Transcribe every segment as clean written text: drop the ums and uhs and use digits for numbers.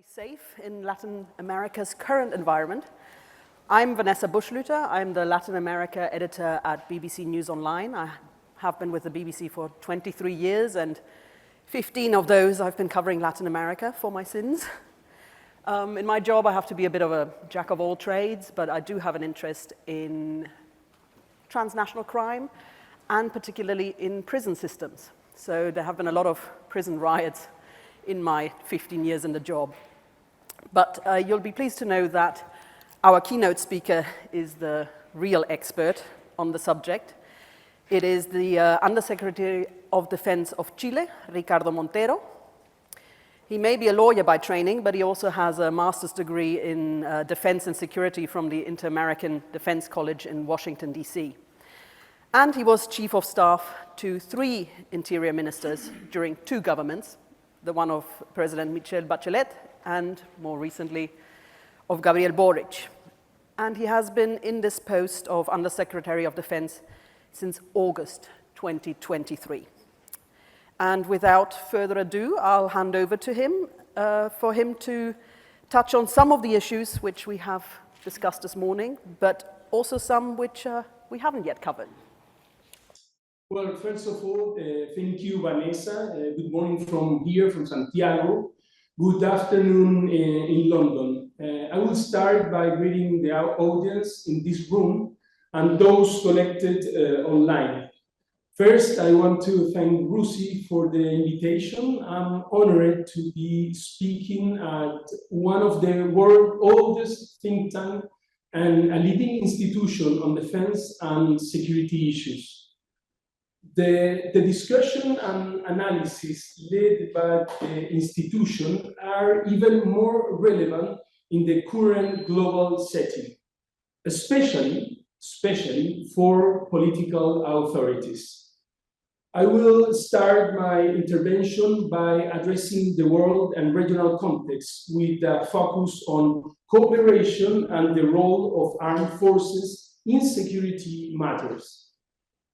Safe in Latin America's current environment. I'm Vanessa Buschschlüter. I'm the Latin America editor at BBC News Online. I have been with the BBC for 23 years, and 15 of those I've been covering Latin America for my sins. In my job, I have to be a bit of a jack of all trades, but I do have an interest in transnational crime and particularly in prison systems. So there have been a lot of prison riots in my 15 years in the job. But you'll be pleased to know that our keynote speaker is the real expert on the subject. It is the Undersecretary of Defense of Chile, Ricardo Montero. He may be a lawyer by training, but he also has a master's degree in defense and security from the Inter-American Defense College in Washington, D.C. And he was chief of staff to 3 interior ministers during 2 governments, the one of President Michelle Bachelet and, more recently, of Gabriel Boric. And he has been in this post of Undersecretary of Defense since August 2023. And without further ado, I'll hand over to him for him to touch on some of the issues which we have discussed this morning, but also some which we haven't yet covered. Well, first of all, thank you, Vanessa. Good morning from here, from Santiago. Good afternoon in London. I will start by greeting the audience in this room and those connected online. First, I want to thank RUSI for the invitation. I'm honored to be speaking at one of the world's oldest think tanks and a leading institution on defense and security issues. The discussion and analysis led by the institution are even more relevant in the current global setting, especially for political authorities. I will start my intervention by addressing the world and regional context with a focus on cooperation and the role of armed forces in security matters.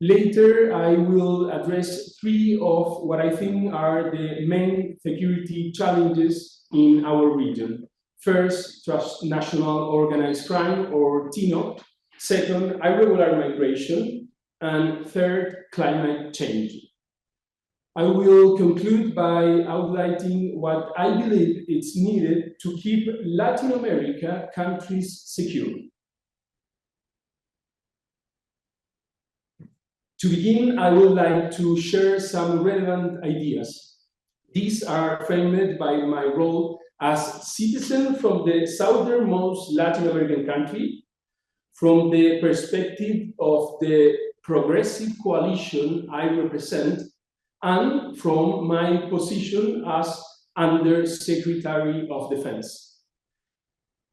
Later, I will address 3 of what I think are the main security challenges in our region. First, transnational organized crime, or TNOC. Second, irregular migration. And third, climate change. I will conclude by outlining what I believe is needed to keep Latin America countries secure. To begin, I would like to share some relevant ideas. These are framed by my role as citizen from the southernmost Latin American country, from the perspective of the progressive coalition I represent, and from my position as Undersecretary of Defense.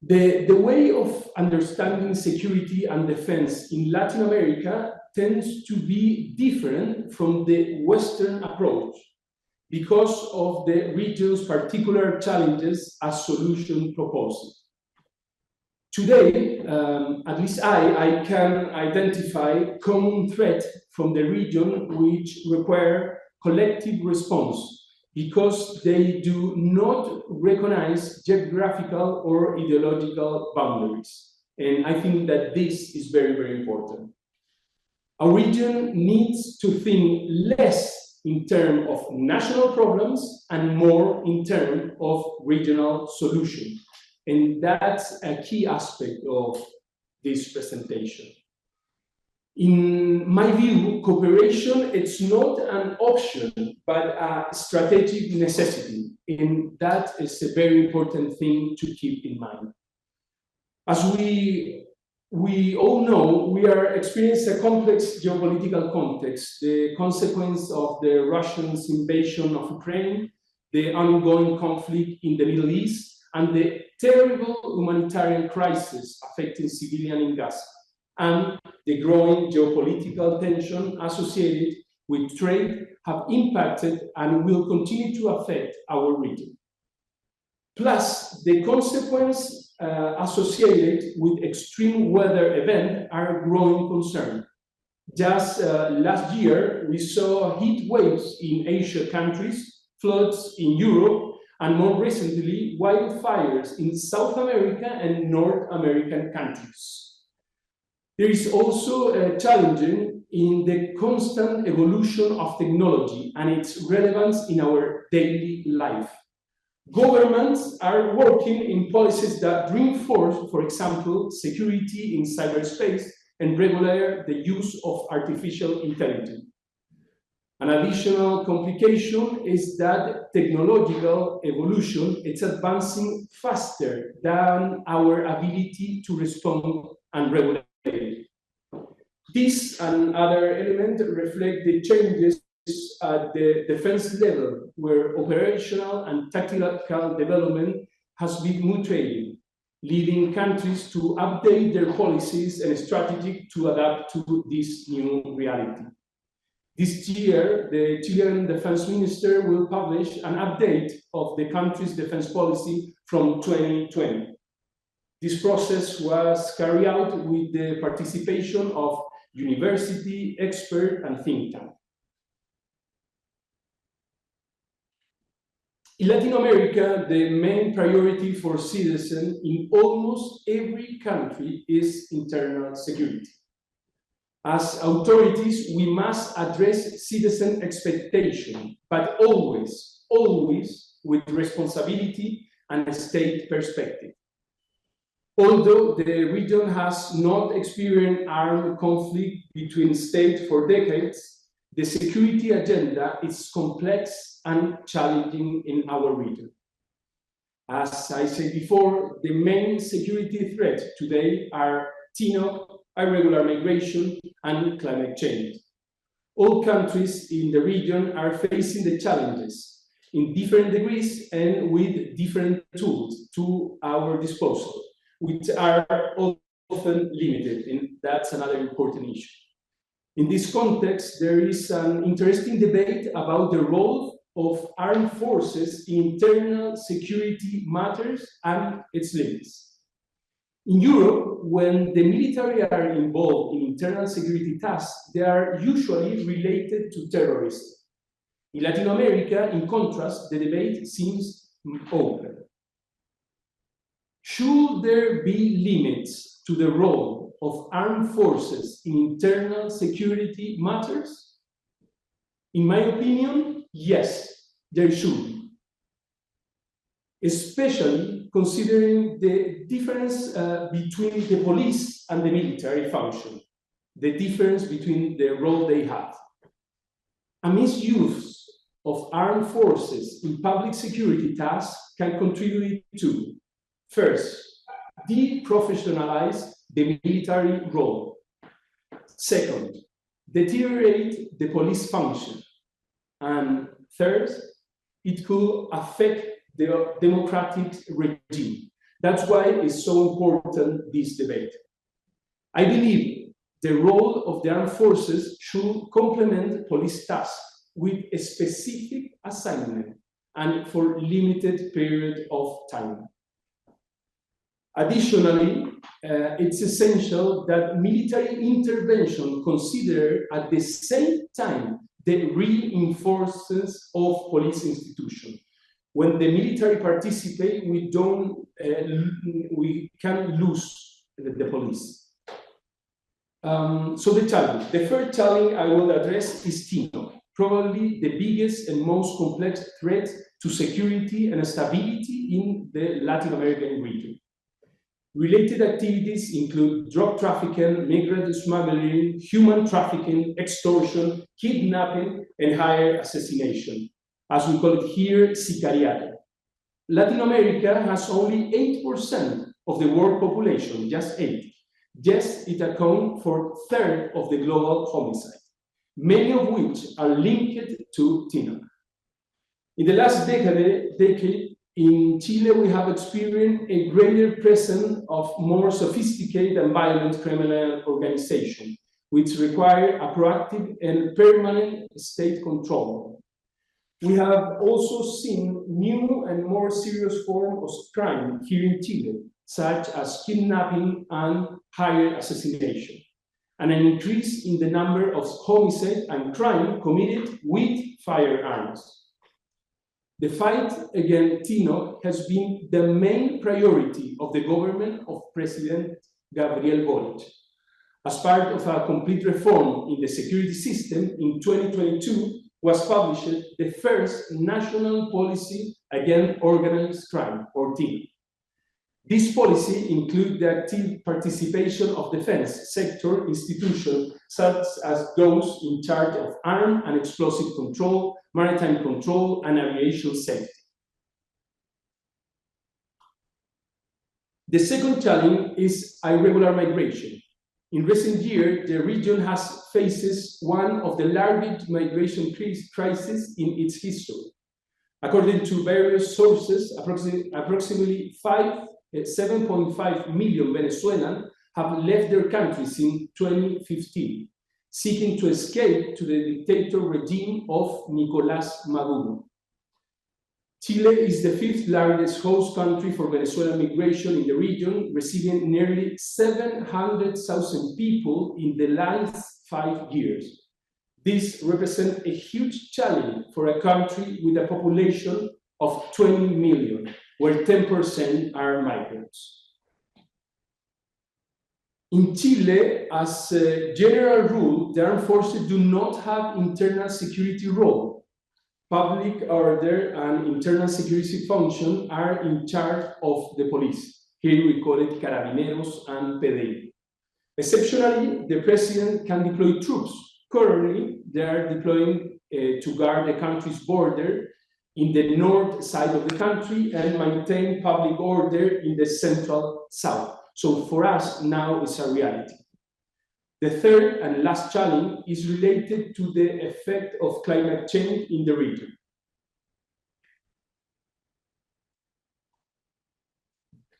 The way of understanding security and defense in Latin America tends to be different from the Western approach because of the region's particular challenges as solution proposals. Today, at least I can identify common threats from the region which require collective response because they do not recognize geographical or ideological boundaries. And I think that this is very, very important. Our region needs to think less in terms of national problems and more in terms of regional solutions. And that's a key aspect of this presentation. In my view, cooperation is not an option, but a strategic necessity. And that is a very important thing to keep in mind. As we all know, we are experiencing a complex geopolitical context, the consequence of the Russian invasion of Ukraine, the ongoing conflict in the Middle East, and the terrible humanitarian crisis affecting civilians in Gaza, and the growing geopolitical tension associated with trade have impacted and will continue to affect our region. Plus, the consequences associated with extreme weather events are a growing concern. Just last year, we saw heat waves in Asian countries, floods in Europe, and more recently, wildfires in South America and North American countries. There is also a challenge in the constant evolution of technology and its relevance in our daily life. Governments are working in policies that reinforce, for example, security in cyberspace and regulate the use of artificial intelligence. An additional complication is that technological evolution is advancing faster than our ability to respond and regulate. This and other elements reflect the changes at the defense level, where operational and tactical development has been mutating, leading countries to update their policies and strategies to adapt to this new reality. This year, the Chilean defense minister will publish an update of the country's defense policy from 2020. This process was carried out with the participation of university, expert, and think tank. In Latin America, the main priority for citizens in almost every country is internal security. As authorities, we must address citizen expectation, but always with responsibility and a state perspective. Although the region has not experienced armed conflict between states for decades, the security agenda is complex and challenging in our region. As I said before, the main security threats today are keynote, irregular migration, and climate change. All countries in the region are facing the challenges in different degrees and with different tools to our disposal, which are often limited, and that's another important issue. In this context, there is an interesting debate about the role of armed forces in internal security matters and its limits. In Europe, when the military are involved in internal security tasks, they are usually related to terrorism. In Latin America, in contrast, the debate seems open. Should there be limits to the role of armed forces in internal security matters? In my opinion, yes, there should be. Especially considering the difference between the police and the military function, the difference between the role they have. A misuse of armed forces in public security tasks can contribute to, first, deprofessionalize the military role. Second, deteriorate the police function. And third, it could affect the democratic regime. That's why it's so important, this debate. I believe the role of the armed forces should complement police tasks with a specific assignment and for limited period of time. Additionally, it's essential that military intervention consider at the same time the reinforcements of police institutions. When the military participate, we can lose the police. So the third challenge I will address is keynote, probably the biggest and most complex threat to security and stability in the Latin American region. Related activities include drug trafficking, migrant smuggling, human trafficking, extortion, kidnapping, and hire assassination. As we call it here, sicariato. Latin America has only 8% of the world population, just 8. Yes, it accounts for a third of the global homicide, many of which are linked to TINOC. In the last decade, in Chile, we have experienced a greater presence of more sophisticated and violent criminal organizations, which require a proactive and permanent state control. We have also seen new and more serious forms of crime here in Chile, such as kidnapping and hire assassination, and an increase in the number of homicide and crime committed with firearms. The fight against TINOC has been the main priority of the government of President Gabriel Boric. As part of a complete reform in the security system, in 2022 was published the first national policy against organized crime, or TINOC. This policy includes the active participation of defense sector institutions, such as those in charge of arms and explosive control, maritime control, and aviation safety. The second challenge is irregular migration. In recent years, the region has faces one of the largest migration crises in its history. According to various sources, approximately 7.5 million Venezuelans have left their country since 2015, seeking to escape to the dictator regime of Nicolás Maduro. Chile is the fifth largest host country for Venezuelan migration in the region, receiving nearly 700,000 people in the last 5 years. This represents a huge challenge for a country with a population of 20 million, where 10% are migrants. In Chile, as a general rule, the armed forces do not have internal security role. Public order and internal security function are in charge of the police. Here we call it carabineros and PDI. Exceptionally, the president can deploy troops. Currently, they are deploying to guard the country's border in the north side of the country and maintain public order in the central south. So for us, now it's a reality. The third and last challenge is related to the effect of climate change in the region.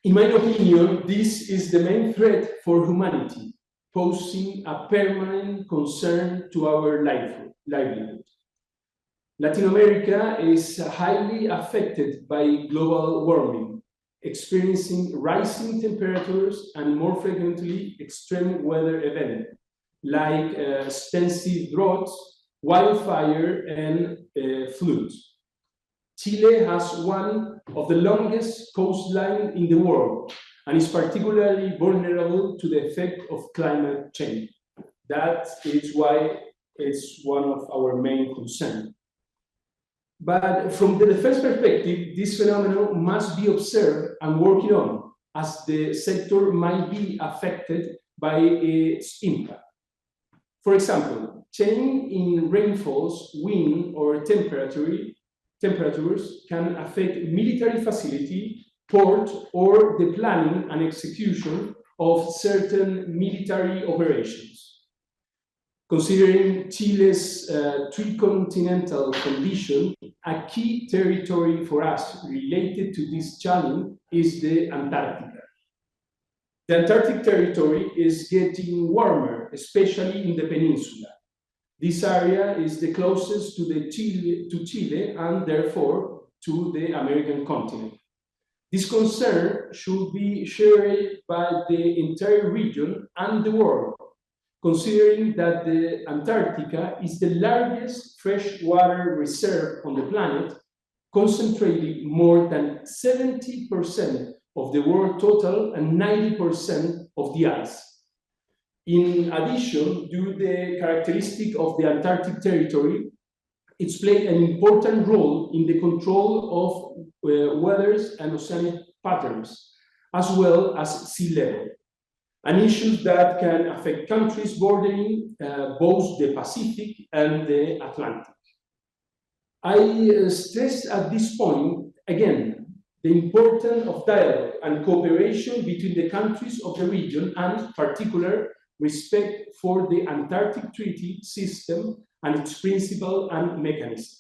In my opinion, this is the main threat for humanity, posing a permanent concern to our livelihood. Latin America is highly affected by global warming, experiencing rising temperatures and more frequently extreme weather events like extensive droughts, wildfire, and floods. Chile has one of the longest coastlines in the world and is particularly vulnerable to the effect of climate change. That is why it's one of our main concerns. But from the defense perspective, this phenomenon must be observed and worked on, as the sector might be affected by its impact. For example, change in rainfalls, wind, or temperatures can affect military facility, port, or the planning and execution of certain military operations. Considering Chile's tricontinental condition, a key territory for us related to this challenge is the Antarctica. The Antarctic territory is getting warmer, especially in the peninsula. This area is the closest to Chile and therefore to the American continent. This concern should be shared by the entire region and the world, considering that the Antarctica is the largest freshwater reserve on the planet, concentrating more than 70% of the world total and 90% of the ice. In addition, due to the characteristic of the Antarctic territory, it's played an important role in the control of weathers and oceanic patterns, as well as sea level, and issues that can affect countries bordering both the Pacific and the Atlantic. I stress at this point, again, the importance of dialogue and cooperation between the countries of the region, and particular respect for the Antarctic Treaty System and its principle and mechanism.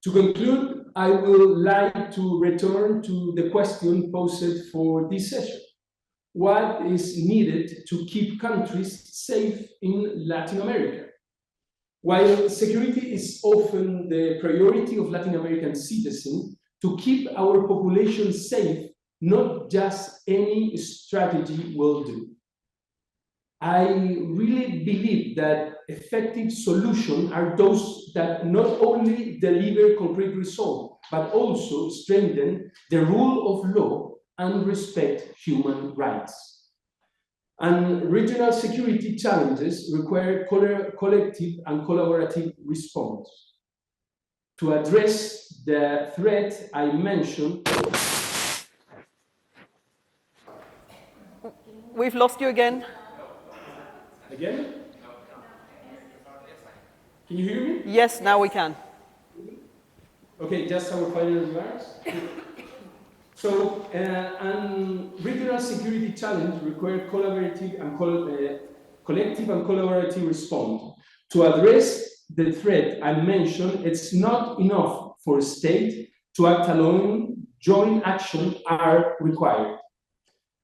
To conclude, I would like to return to the question posed for this session. What is needed to keep countries safe in Latin America? While security is often the priority of Latin American citizens, to keep our population safe, not just any strategy will do. I really believe that effective solutions are those that not only deliver concrete results, but also strengthen the rule of law and respect human rights. And regional security challenges require collective and collaborative response. To address the threat I mentioned. We've lost you again. Again? Can you hear me? Yes, now we can. Okay, just our final remarks. So, regional security challenge require collective and collaborative response. To address the threat I mentioned, it's not enough for a state to act alone. Joint action are required.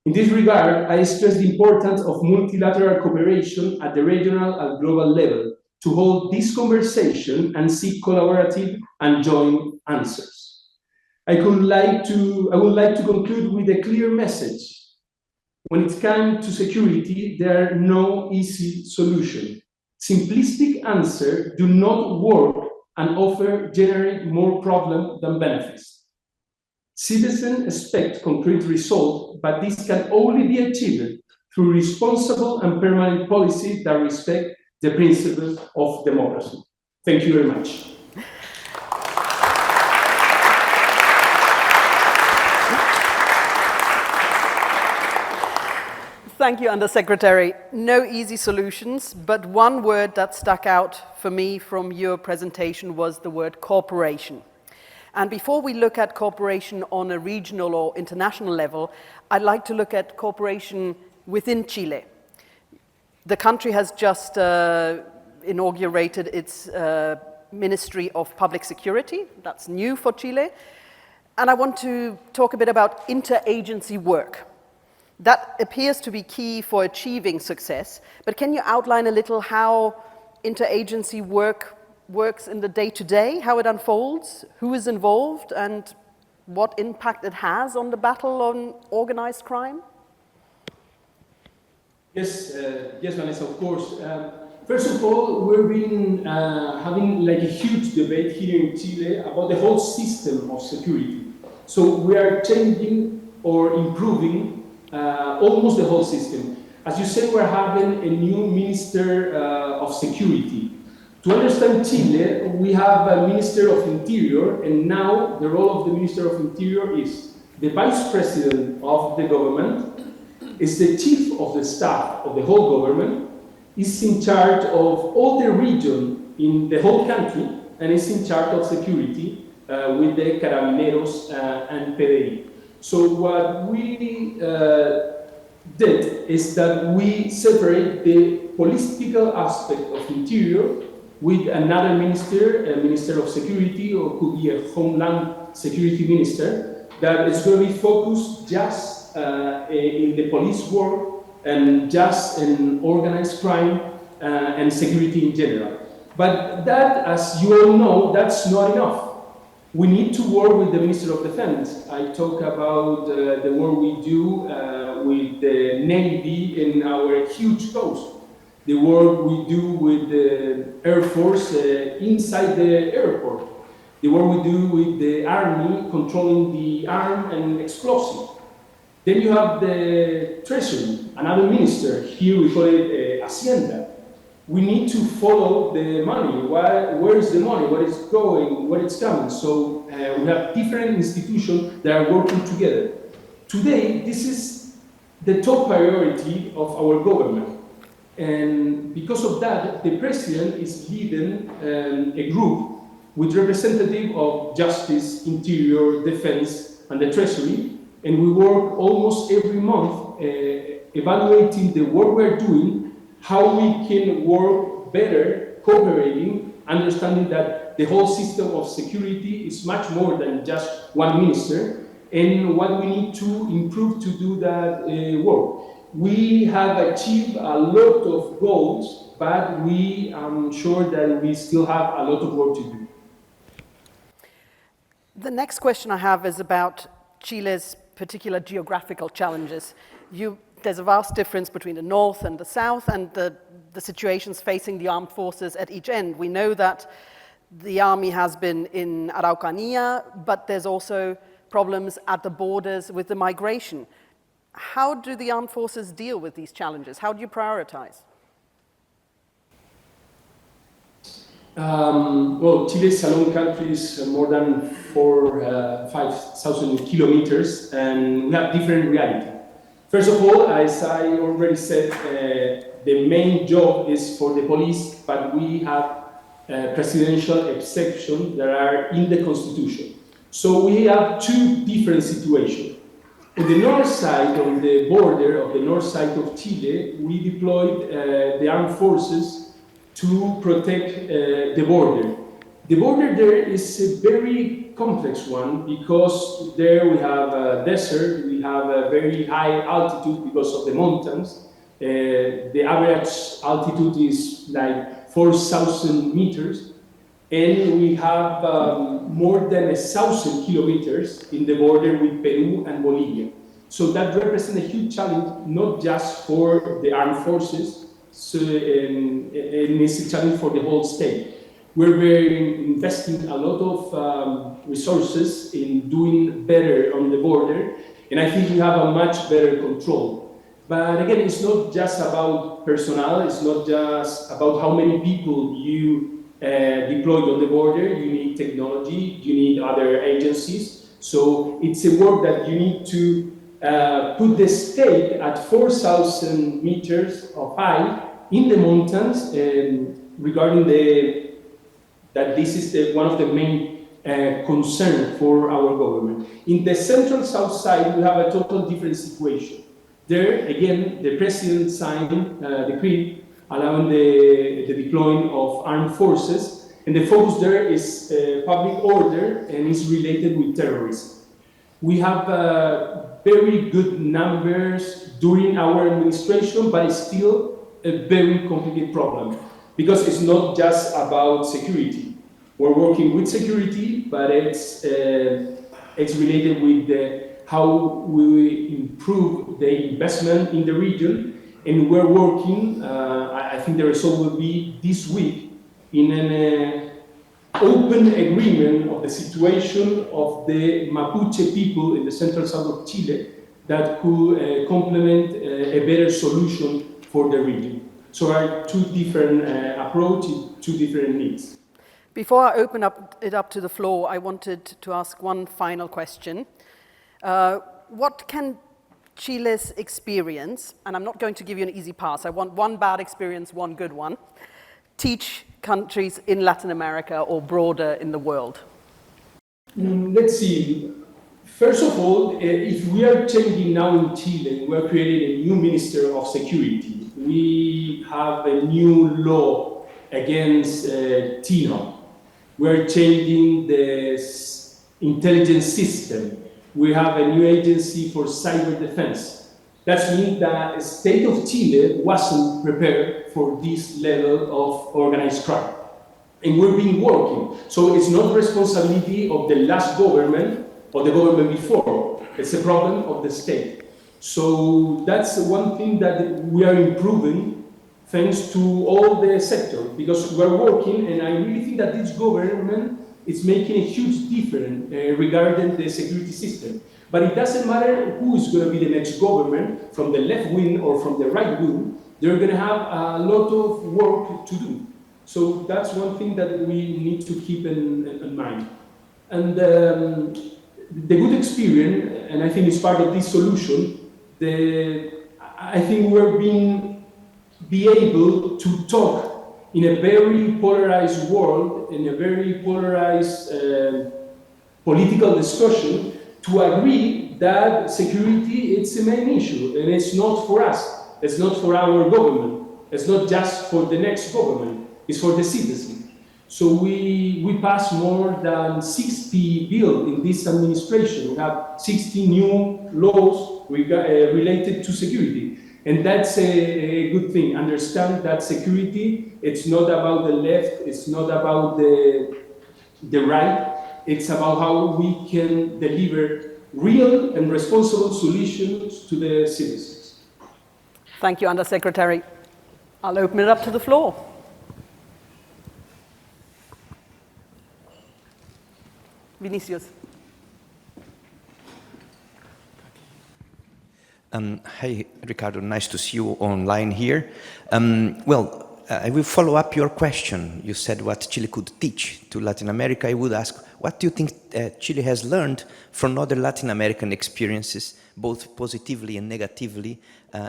In this regard, I stress the importance of multilateral cooperation at the regional and global level to hold this conversation and seek collaborative and joint answers. I would like to conclude with a clear message. When it comes to security, there are no easy solutions. Simplistic answers do not work and often generate more problems than benefits. Citizens expect concrete results, but this can only be achieved through responsible and permanent policies that respect the principles of democracy. Thank you very much. Thank you, Undersecretary. No easy solutions, but one word that stuck out for me from your presentation was the word cooperation. And before we look at cooperation on a regional or international level, I'd like to look at cooperation within Chile. The country has just inaugurated its Ministry of Public Security. That's new for Chile. And I want to talk a bit about interagency work. That appears to be key for achieving success, but can you outline a little how interagency work works in the day-to-day, how it unfolds, who is involved, and what impact it has on the battle on organized crime? Yes, Vanessa, of course. First of all, we've been having like a huge debate here in Chile about the whole system of security. So we are changing or improving almost the whole system. As you said, we're having a new Minister of Security. To understand Chile, we have a Minister of Interior, and now the role of the Minister of Interior is the Vice President of the government, is the Chief of the Staff of the whole government, is in charge of all the region in the whole country, and is in charge of security with the Carabineros and PDI. So what we did is that we separate the political aspect of Interior with another minister, a Minister of Security, or could be a Homeland Security Minister, that is going to be focused just in the police work and just in organized crime and security in general. But that, as you all know, that's not enough. We need to work with the Minister of Defense. I talk about the work we do with the Navy in our huge coast, the work we do with the Air Force inside the airport, the work we do with the Army controlling the arm and explosive. Then you have the Treasury, another minister. Here we call it Hacienda. We need to follow the money. Where is the money? Where is it going? Where it's coming? So we have different institutions that are working together. Today, this is the top priority of our government. And because of that, the president is leading a group with representatives of Justice, Interior, Defense, and the Treasury. And we work almost every month evaluating the work we're doing, how we can work better, cooperating, understanding that the whole system of security is much more than just one minister, and what we need to improve to do that work. We have achieved a lot of goals, but I'm sure that we still have a lot of work to do. The next question I have is about Chile's particular geographical challenges. There's a vast difference between the north and the south, and the the situations facing the armed forces at each end. We know that the army has been in Araucanía, but there's also problems at the borders with the migration. How do the armed forces deal with these challenges? How do you prioritize? Well, Chile is a long country, is more than 5,000 kilometers, and we have different reality. First of all, as I already said, the main job is for the police, but we have presidential exceptions that are in the constitution. So we have two different situations. On the north side, on the border of the north side of Chile, we deployed the armed forces to protect the border. The border there is a very complex one because there we have a desert, we have a very high altitude because of the mountains. The average altitude is like 4,000 meters, and we have more than 1,000 kilometers in the border with Peru and Bolivia. So that represents a huge challenge, not just for the armed forces, and it's a challenge for the whole state. We're investing a lot of resources in doing better on the border, and I think we have a much better control. But again, it's not just about personnel, it's not just about how many people you deployed on the border. You need technology, you need other agencies. So it's a work that you need to put the state at 4,000 meters of height in the mountains, regarding that this is one of the main concern for our government. In the central south side, we have a total different situation. There, again, the president signed a decree allowing the deploying of armed forces, and the focus there is public order and is related with terrorism. We have very good numbers during our administration, but it's still a very complicated problem because it's not just about security. We're working with security, but it's related with how we improve the investment in the region, and we're working, I think the result will be this week, in an open agreement of the situation of the Mapuche people in the central south of Chile that could complement a better solution for the region. So there are two different approaches, two different needs. Before I open it up to the floor, I wanted to ask one final question. What can Chile's experience, and I'm not going to give you an easy pass, I want one bad experience, one good one, teach countries in Latin America or broader in the world? Let's see. First of all, if we are changing now in Chile, we are creating a new Minister of Security. We have a new law against TINO. We are changing the intelligence system. We have a new agency for cyber defense. That means that the state of Chile wasn't prepared for this level of organized crime. And we've been working. So it's not responsibility of the last government or the government before. It's a problem of the state. So that's one thing that we are improving thanks to all the sector, because we're working, and I really think that this government is making a huge difference regarding the security system. But it doesn't matter who is going to be the next government, from the left wing or from the right wing, they're going to have a lot of work to do. So that's one thing that we need to keep in mind. And the good experience, and I think it's part of this solution, I think we're be able to talk in a very polarized world, in a very polarized political discussion, to agree that security is the main issue, and it's not for us, it's not for our government, it's not just for the next government, it's for the citizens. So we passed more than 60 bills in this administration. We have 60 new laws related to security. And that's a good thing. Understand that security, it's not about the left, it's not about the right, it's about how we can deliver real and responsible solutions to the citizens. Thank you, Undersecretary. I'll open it up to the floor. Vinicius. Hi, Ricardo. Nice to see you online here. I will follow up your question. You said what Chile could teach to Latin America. I would ask, what do you think Chile has learned from other Latin American experiences, both positively and negatively,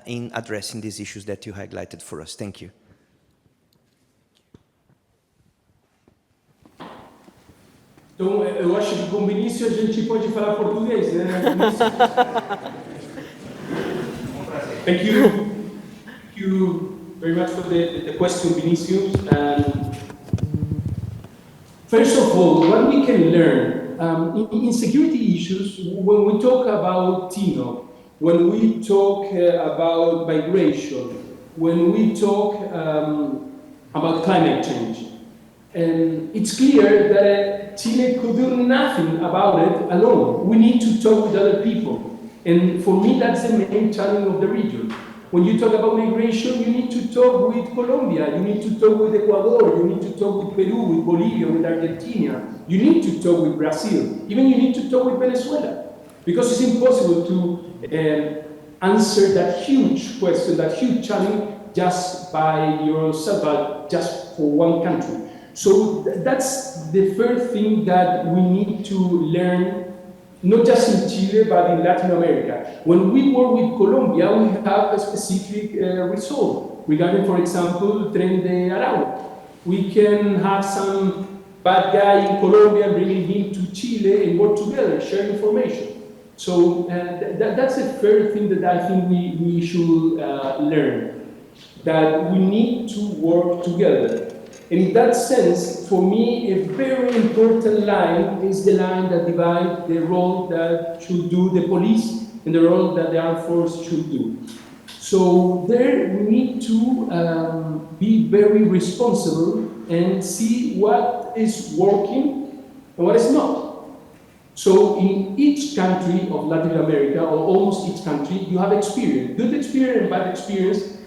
in addressing these issues that you highlighted for us? Thank you. Então, eu acho que com o Vinícius a gente pode falar português, né? Thank you very much for the question, Vinicius. First of all, what we can learn in security issues, when we talk about TINO, when we talk about migration, when we talk about climate change, it's clear that Chile could do nothing about it alone. We need to talk with other people. And for me, that's the main challenge of the region. When you talk about migration, you need to talk with Colombia, you need to talk with Ecuador, you need to talk with Peru, with Bolivia, with Argentina. You need to talk with Brazil. Even you need to talk with Venezuela. Because it's impossible to answer that huge question, that huge challenge, just by yourself, but just for one country. So that's the first thing that we need to learn, not just in Chile, but in Latin America. When we work with Colombia, we have a specific result regarding, for example, Tren de Aragua. We can have some bad guy in Colombia bringing him to Chile and work together, share information. So that's the first thing that I think we should learn, that we need to work together. And in that sense, for me, a very important line is the line that divides the role that should do the police and the role that the armed force should do. So there we need to be very responsible and see what is working and what is not. So in each country of Latin America, or almost each country, you have experience, good experience and bad experience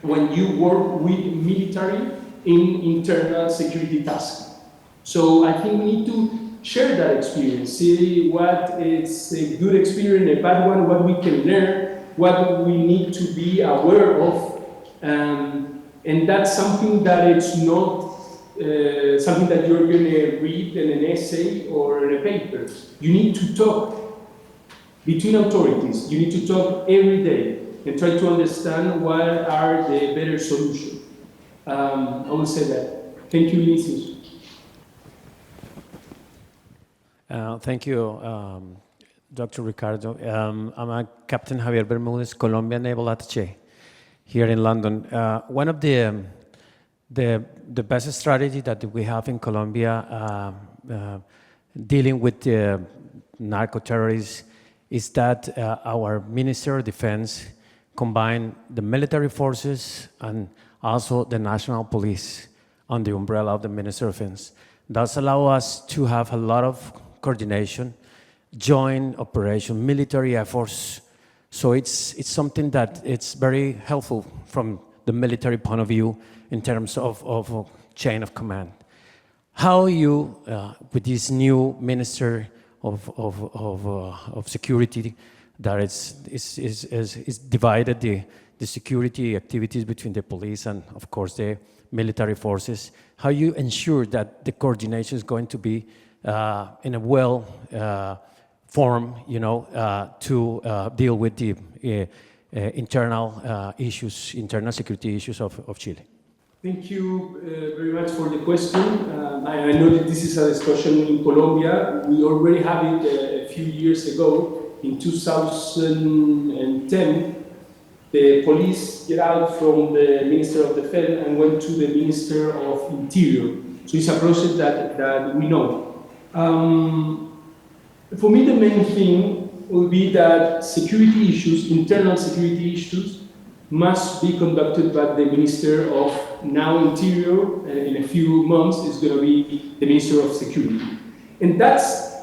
when you work with military in internal security tasks. So I think we need to share that experience, see what is a good experience, a bad one, what we can learn, what we need to be aware of, and that's something that it's not something that you're going to read in an essay or in a paper. You need to talk between authorities. You need to talk every day and try to understand what are the better solutions. I will say that. Thank you, Vinicius. Thank you, Dr. Ricardo. I'm a Captain Javier Bermudez, Colombian Naval Attaché here in London. One of the best strategy that we have in Colombia dealing with the narco-terrorists is that our Minister of Defense combine the military forces and also the national police on the umbrella of the Minister of Defense. That's allow us to have a lot of coordination, joint operation, military efforts. So it's something that it's very helpful from the military point of view in terms of chain of command. How you, with this new Minister of Security, that is divided the security activities between the police and, of course, the military forces, how you ensure that the coordination is going to be in a well form, to deal with the internal issues, internal security issues of Chile? Thank you very much for the question. I know that this is a discussion in Colombia. We already had it a few years ago. In 2010, the police get out from the Minister of Defense and went to the Minister of Interior. So it's a process that we know. For me, the main thing will be that security issues, internal security issues, must be conducted by the Minister of now Interior, and in a few months is going to be the Minister of Security. And that's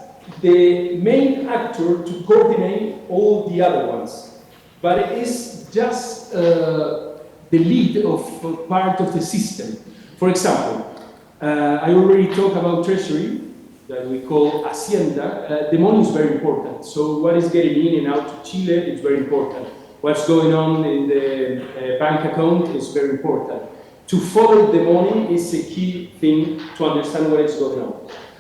the main actor to coordinate all the other ones. But it is just the the lead of part of the system. For example, I already talked about treasury, that we call Hacienda. The money is very important. So what is getting in and out to Chile is very important. What's going on in the bank account is very important. To follow the money is a key thing to understand what is going on.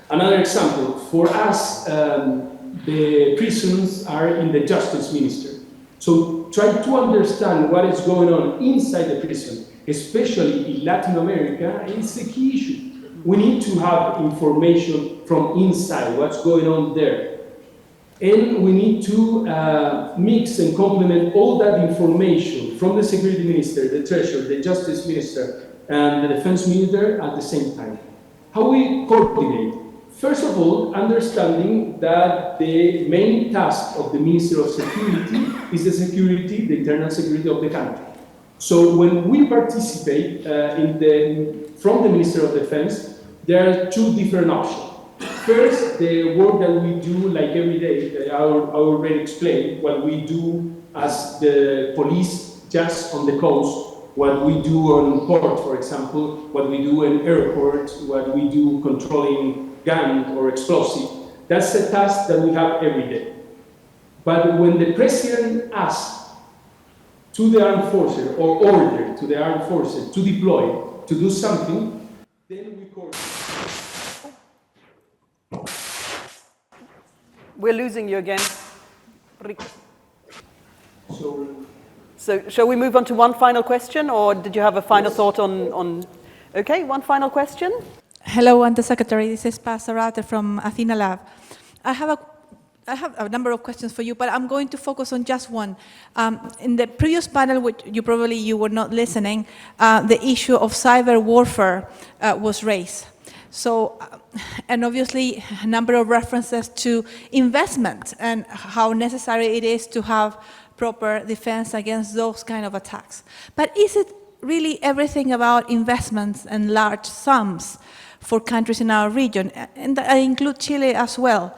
Another example, for us, the prisons are in the justice ministry. So try to understand what is going on inside the prison, especially in Latin America, is a key issue. We need to have information from inside, what's going on there. And we need to mix and complement all that information from the security minister, the treasurer, the justice minister, and the defense minister at the same time. How we coordinate? First of all, understanding that the main task of the Minister of Security is the security, the internal security of the country. So when we participate from the Minister of Defense, there are two different options. First, the work that we do like every day, I already explained, what we do as the police just on the coast, what we do on port, for example, what we do in airports, what we do controlling gun or explosive. That's a task that we have every day. But when the president asks to the armed forces or order to the armed forces to deploy, to do something, then we coordinate. We're losing you again. So shall we move on to one final question, or did you have a final thought on... Okay, one final question. Hello, Undersecretary. This is Pasarate from Athena Lab. I have a number of questions for you, but I'm going to focus on just one. In the previous panel, which you were not listening, the issue of cyber warfare was raised. So, and obviously a number of references to investment and how necessary it is to have proper defense against those kind of attacks. But is it really everything about investments and large sums for countries in our region? And I include Chile as well,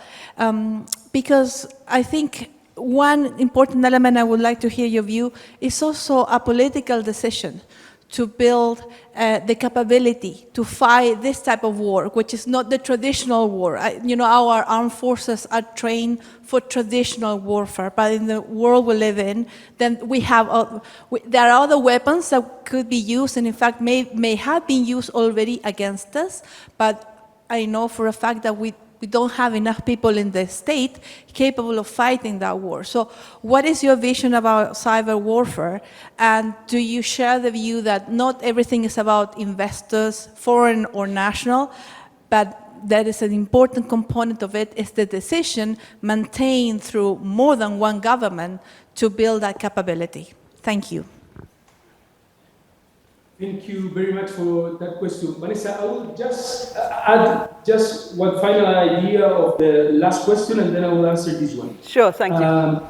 because I think one important element I would like to hear your view is also a political decision to build the capability to fight this type of war, which is not the traditional war. Our armed forces are trained for traditional warfare, but in the world we live in, then we have there are other weapons that could be used, and in fact may have been used already against us. But I know for a fact that we don't have enough people in the state capable of fighting that war. So what is your vision about cyber warfare? And do you share the view that not everything is about investors, foreign or national, but that is an important component of it is the decision maintained through more than one government to build that capability? Thank you. Thank you very much for that question. Vanessa, I will just add just one final idea of the last question, and then I will answer this one. Sure, thank you.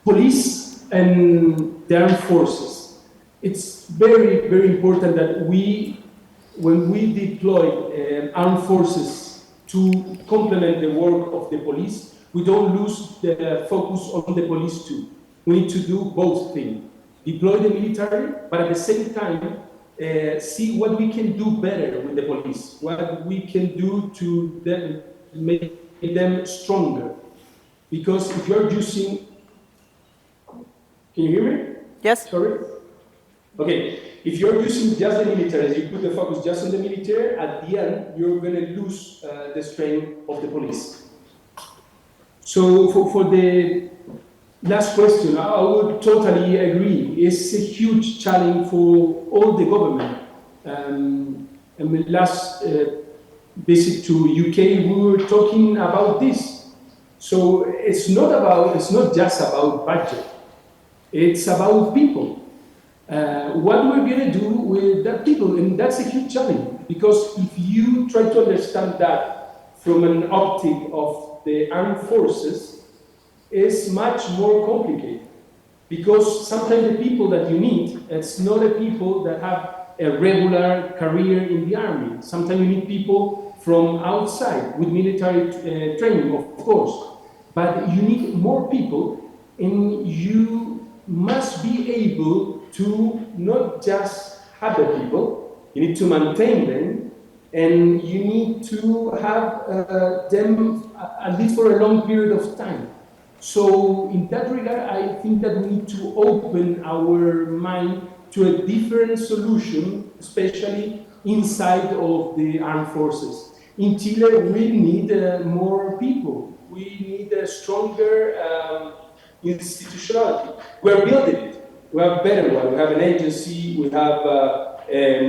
Police and the armed forces. It's very, very important that when we deploy armed forces to complement the work of the police, we don't lose the focus on the police too. We need to do both things. Deploy the military, but at the same time, see what we can do better with the police, what we can do to make them stronger. Because if you're using... Can you hear me? Yes. Sorry? Okay. If you're using just the military, you put the focus just on the military, at the end, you're going to lose the strength of the police. So for the last question, I would totally agree. It's a huge challenge for all the government. And last visit to UK, we were talking about this. So it's not just about budget. It's about people. What we're going to do with that people, and that's a huge challenge. Because if you try to understand that from an optic of the armed forces, it's much more complicated. Because sometimes the people that you need, it's not the people that have a regular career in the army. Sometimes you need people from outside with military training, of course. But you need more people, and you must be able to not just have the people, you need to maintain them, and you need to have them at least for a long period of time. So in that regard, I think that we need to open our mind to a different solution, especially inside of the armed forces. In Chile, we need more people. We need a stronger institutionality. We're building it. We have a better one. We have an agency. We have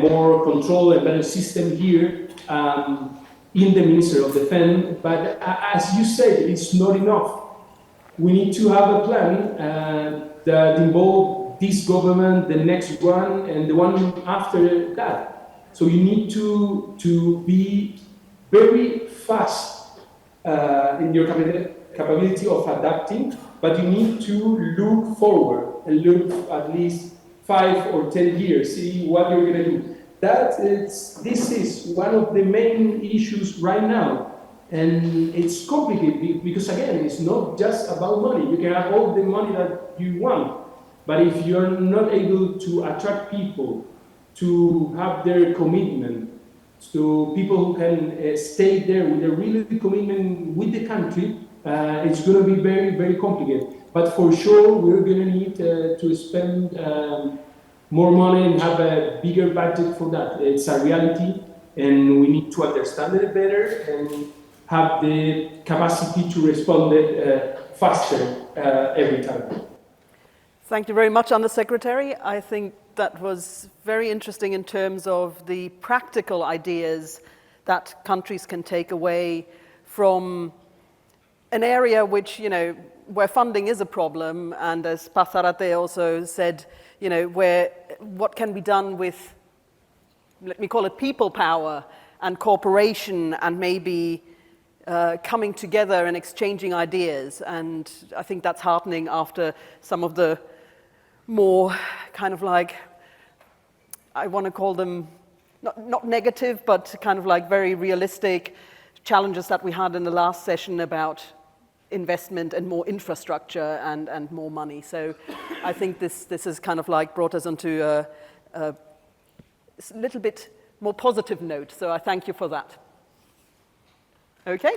more control and better system here in the Ministry of Defense. But as you said, it's not enough. We need to have a plan that involves this government, the next one, and the one after that. So you need to be very fast in your capability of adapting, but you need to look forward and look at least 5 or 10 years, see what you're going to do. This is one of the main issues right now. And it's complicated because, again, it's not just about money. You can have all the money that you want, but if you're not able to attract people, to have their commitment, to people who can stay there with a real commitment with the country, it's going to be very, very complicated. But for sure, we're going to need to spend more money and have a bigger budget for that. It's a reality, and we need to understand it better and have the capacity to respond faster every time. Thank you very much, Undersecretary. I think that was very interesting in terms of the practical ideas that countries can take away from an area which, where funding is a problem, and as Pasarate also said, what can be done with, let me call it people power and cooperation and maybe coming together and exchanging ideas. And I think that's heartening after some of the more kind of like, I want to call them not negative, but kind of like very realistic challenges that we had in the last session about investment and more infrastructure and more money. So I think this has kind of like brought us onto a little bit more positive note. So I thank you for that. Okay.